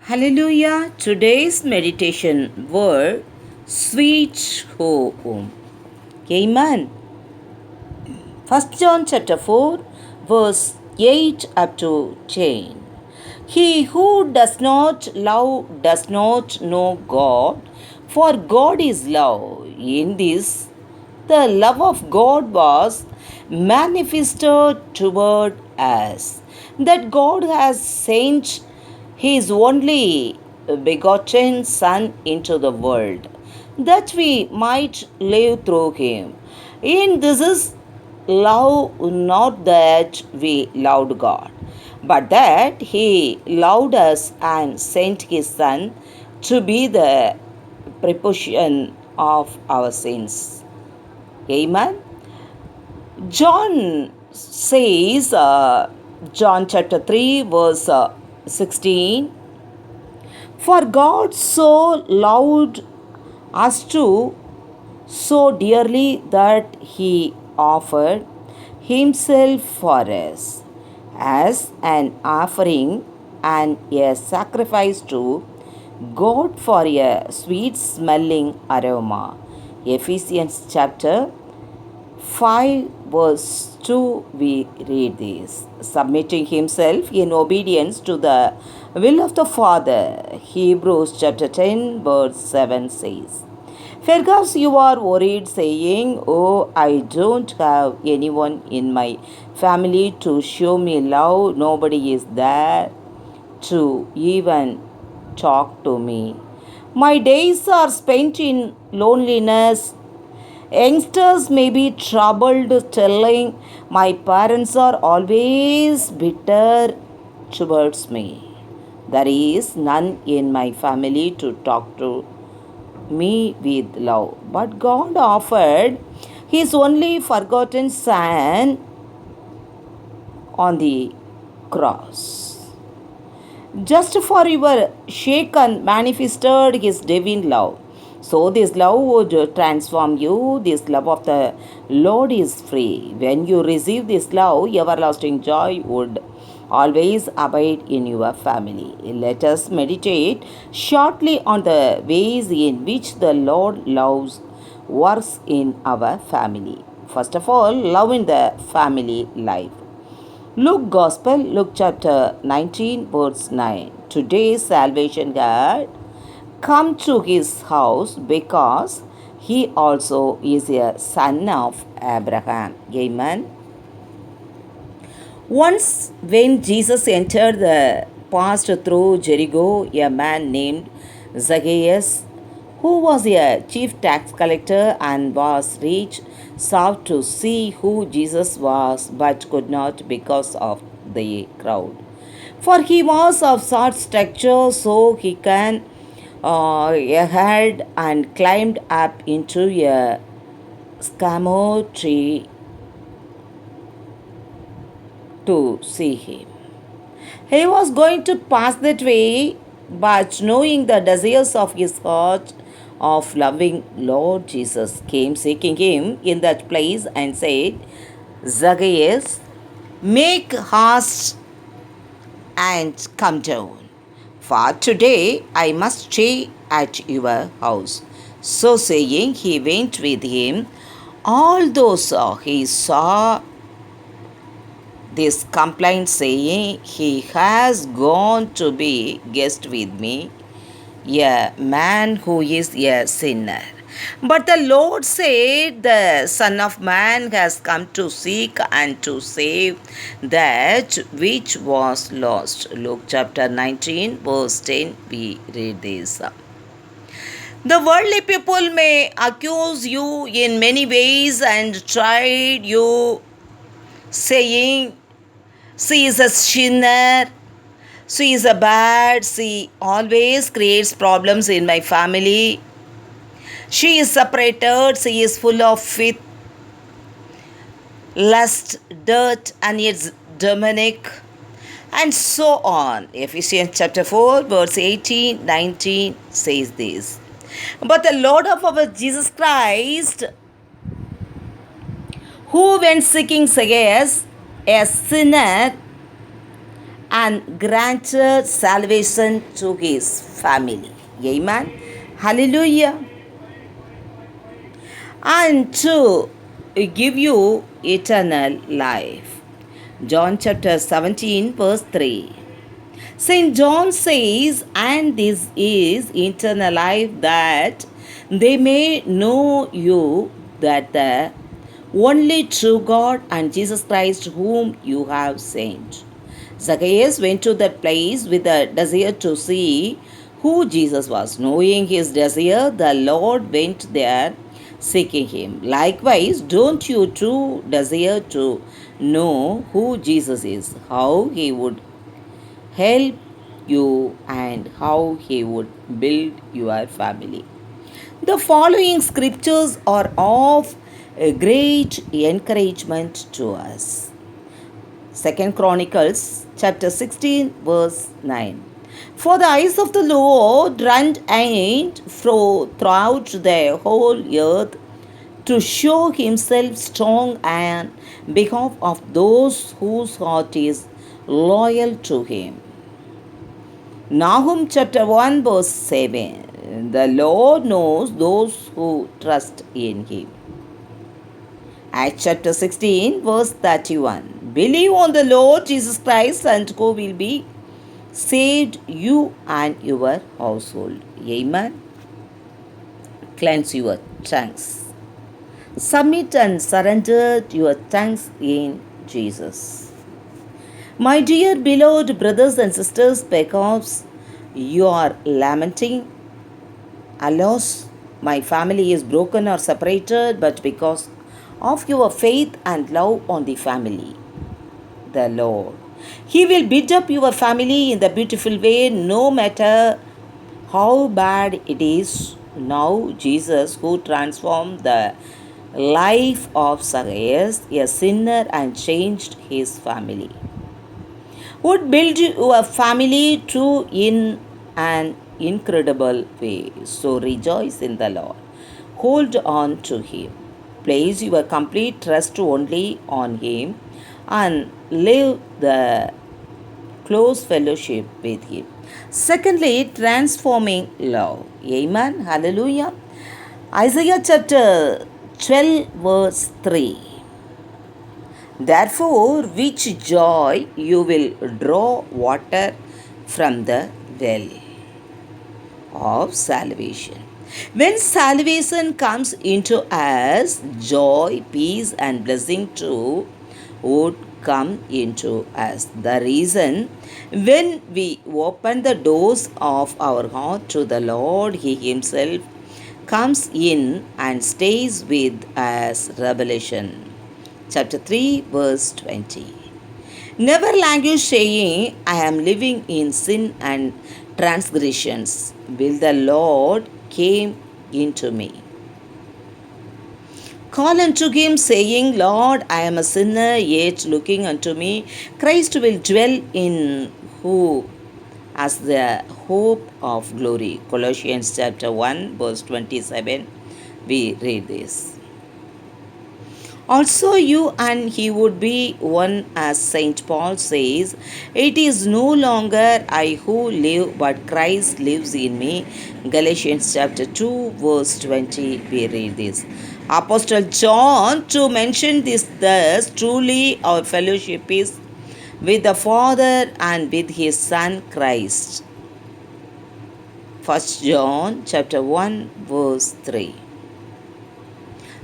Hallelujah. Today's meditation word sweet home. Amen. First John chapter 4 verse 8 up to 10. He who does not love does not know God, for God is love. In this, the love of God was manifested toward us, that God has sent His only begotten Son into the world, that we might live through Him. In this is love, not that we loved God, but that He loved us and sent His Son to be the propitiation of our sins. Amen. John says, John chapter 3, verse 16, for God so loved us too so dearly that he offered himself for us as an offering and a sacrifice to God for a sweet smelling aroma. Ephesians chapter 5 verse 2 we read this. Submitting himself in obedience to the will of the Father. Hebrews chapter 10 verse 7 says. Perhaps you are worried saying, oh, I don't have anyone in my family to show me love. Nobody is there to even talk to me. My days are spent in loneliness. Youngsters may be troubled telling, my parents are always bitter towards me. There is none in my family to talk to me with love. But God offered His only forgotten Son on the cross. Just for your shaken manifested His divine love. So this love would transform you. This love of the Lord is free. When you receive this love, everlasting joy would always abide in your family. Let us meditate shortly on the ways in which the Lord loves works in our family. First of all, love in the family life. Luke chapter 19, verse 9. Today's salvation God come to his house because he also is a son of Abraham. Amen. Once, when Jesus entered the passed through Jericho, a man named Zacchaeus, who was a chief tax collector and was rich, sought to see who Jesus was, but could not because of the crowd. For he was of short stature, so he can ahead and climbed up into a sycamore tree to see him. He was going to pass that way, but knowing the desires of his heart of loving Lord Jesus came seeking him in that place and said, Zacchaeus, make haste and come down, for today I must stay at your house. So saying, he went with him. All those he saw this complaint, saying, he has gone to be guest with me, a man who is a sinner. But the Lord said, the Son of Man has come to seek and to save that which was lost. Luke chapter 19, verse 10, we read this. The worldly people may accuse you in many ways and tried you, saying, she is a sinner, she is a bad, she always creates problems in my family. She is separated, she is full of faith, lust, dirt, and its demonic, and so on. Ephesians chapter 4, verse 18, 19 says this. But the Lord of our Jesus Christ, who went seeking Zacchaeus, a sinner, and granted salvation to his family. Amen. Hallelujah. And to give you eternal life. John chapter 17, verse 3. St. John says, and this is eternal life, that they may know you, that the only true God and Jesus Christ whom you have sent. Zacchaeus went to that place with a desire to see who Jesus was. Knowing his desire, the Lord went there seeking him. Likewise, don't you too desire to know who Jesus is, how he would help you, and how he would build your family. The following scriptures are of a great encouragement to us. 2nd Chronicles chapter 16 verse 9. For the eyes of the Lord run and fro throughout the whole earth to show himself strong on behalf of those whose heart is loyal to him. Nahum chapter 1 verse 7. The Lord knows those who trust in him. Acts chapter 16 verse 31. Believe on the Lord Jesus Christ and who will be saved, you and your household. Amen. Cleanse your tongues. Submit and surrender your tongues in Jesus. My dear beloved brothers and sisters, because you are lamenting, alas, my family is broken or separated, but because of your faith and love on the family, the Lord, He will build up your family in the beautiful way, no matter how bad it is. Now, Jesus, who transformed the life of Zacchaeus, a sinner, and changed his family, would build your family too in an incredible way. So rejoice in the Lord. Hold on to Him. Place your complete trust only on Him and live the close fellowship with Him. Secondly, transforming love. Amen. Hallelujah. Isaiah chapter 12 verse 3. Therefore, with joy you will draw water from the well of salvation. When salvation comes into us, joy, peace, and blessing too would come into us. The reason, when we open the doors of our heart to the Lord, He Himself comes in and stays with us. Revelation chapter 3 verse 20. Never languish saying, I am living in sin and transgressions. Will the Lord came into me. Call unto him, saying, Lord, I am a sinner, yet looking unto me. Christ will dwell in who as the hope of glory. Colossians chapter 1 verse 27. We read this. Also, you and he would be one, as St. Paul says, it is no longer I who live, but Christ lives in me. Galatians chapter 2, verse 20, we read this. Apostle John to mention this thus, truly our fellowship is with the Father and with his Son Christ. 1 John chapter 1, verse 3.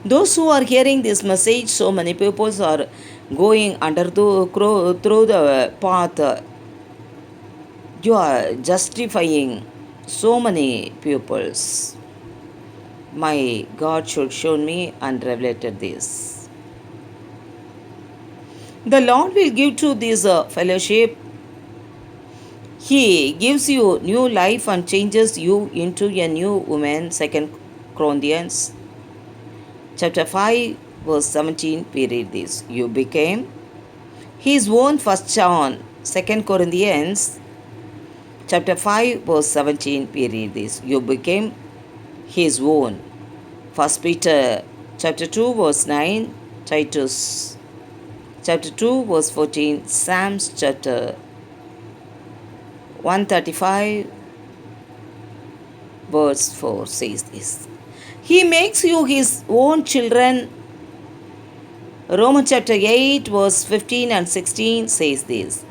Those who are hearing this message, so many people are going under through the path. You are justifying so many pupils. My God should show me and revelated this. The Lord will give to this fellowship. He gives you new life and changes you into a new woman. 2nd Corinthians chapter 5 verse 17, we read this. You became his own. 1 John 2 Corinthians chapter 5 verse 17, we read this. You became his own. 1 Peter chapter 2 verse 9, Titus chapter 2 verse 14, Psalms chapter 135 verse 4 says this. He makes you his own children. Romans chapter 8 verse 15 and 16 says this.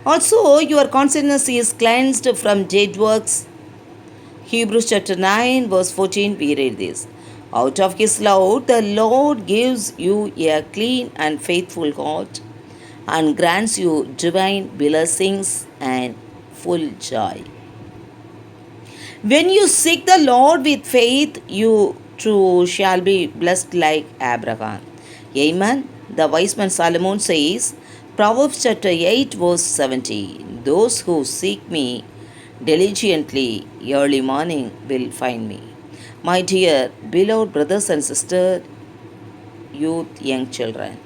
Also, your consciousness is cleansed from dead works. Hebrews chapter 9 verse 14 we read this. Out of his love, the Lord gives you a clean and faithful heart and grants you divine blessings and full joy. When you seek the Lord with faith, you too shall be blessed like Abraham. Amen. The wise man Solomon says, Proverbs chapter 8, verse 70, those who seek me diligently early morning will find me. My dear, beloved brothers and sisters, youth, young children,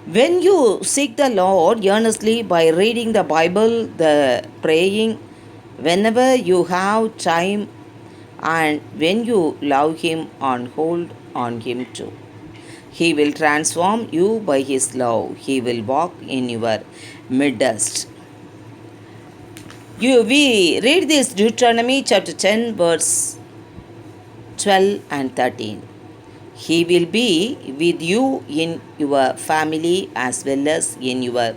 when you seek the Lord earnestly by reading the Bible, the praying, whenever you have time, and when you love Him and hold on Him too, He will transform you by His love. He will walk in your midst. We read this Deuteronomy chapter 10, verse 12 and 13. He will be with you in your family as well as in your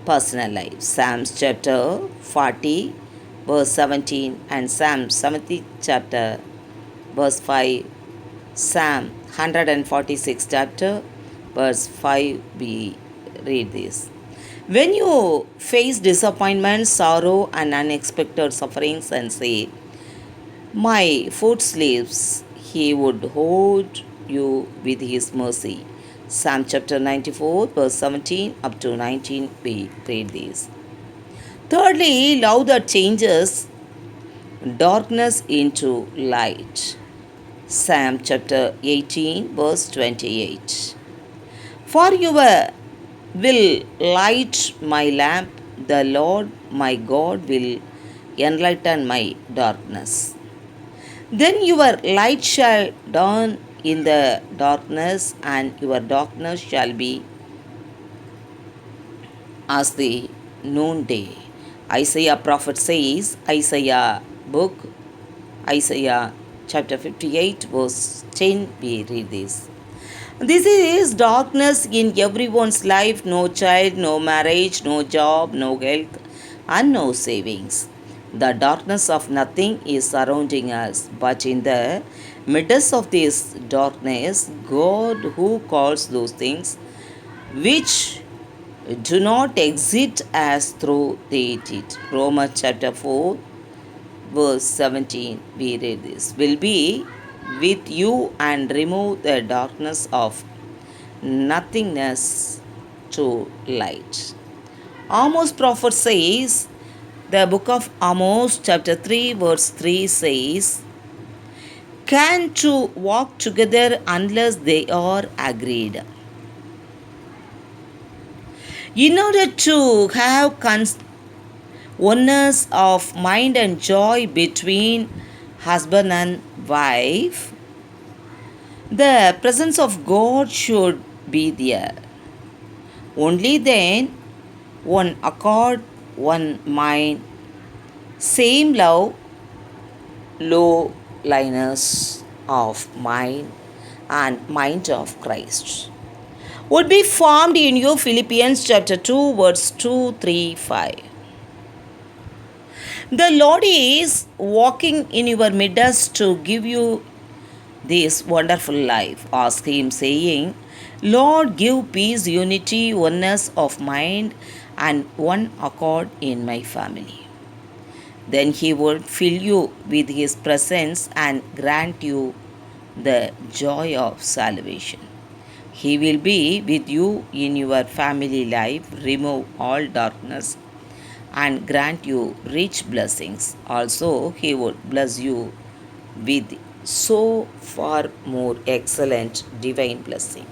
personal life. Psalms chapter 40, verse 17, and Psalm 70 chapter verse 5. Psalm 146 chapter verse 5 we read this. When you face disappointment, sorrow and unexpected sufferings and say, my foot slips, He would hold you with His mercy. Psalm chapter 94 verse 17 up to 19 we read this. Thirdly, love that changes darkness into light. Psalm chapter 18 verse 28. For you will light my lamp, the Lord my God will enlighten my darkness. Then your light shall dawn in the darkness, and your darkness shall be as the noonday. Isaiah prophet says, Isaiah book, Isaiah chapter 58 verse 10 we read this. This is darkness in everyone's life, no child, no marriage, no job, no health and no savings. The darkness of nothing is surrounding us, but in the midst of this darkness, God who calls those things which do not exist as through they did. Romans chapter 4 verse 17 we read this. Will be with you and remove the darkness of nothingness to light. Amos prophet says, the book of Amos chapter 3 verse 3 says, can two walk together unless they are agreed? In order to have oneness of mind and joy between husband and wife, the presence of God should be there. Only then, one accord, one mind, same love, low liners of mind and mind of Christ would be formed in you. Philippians chapter 2 verse 2, 3, 5. The Lord is walking in your midst to give you this wonderful life. Ask Him saying, Lord, give peace, unity, oneness of mind and one accord in my family. Then He would fill you with His presence and grant you the joy of salvation. He will be with you in your family life, remove all darkness and grant you rich blessings. Also, He would bless you with so far more excellent divine blessing.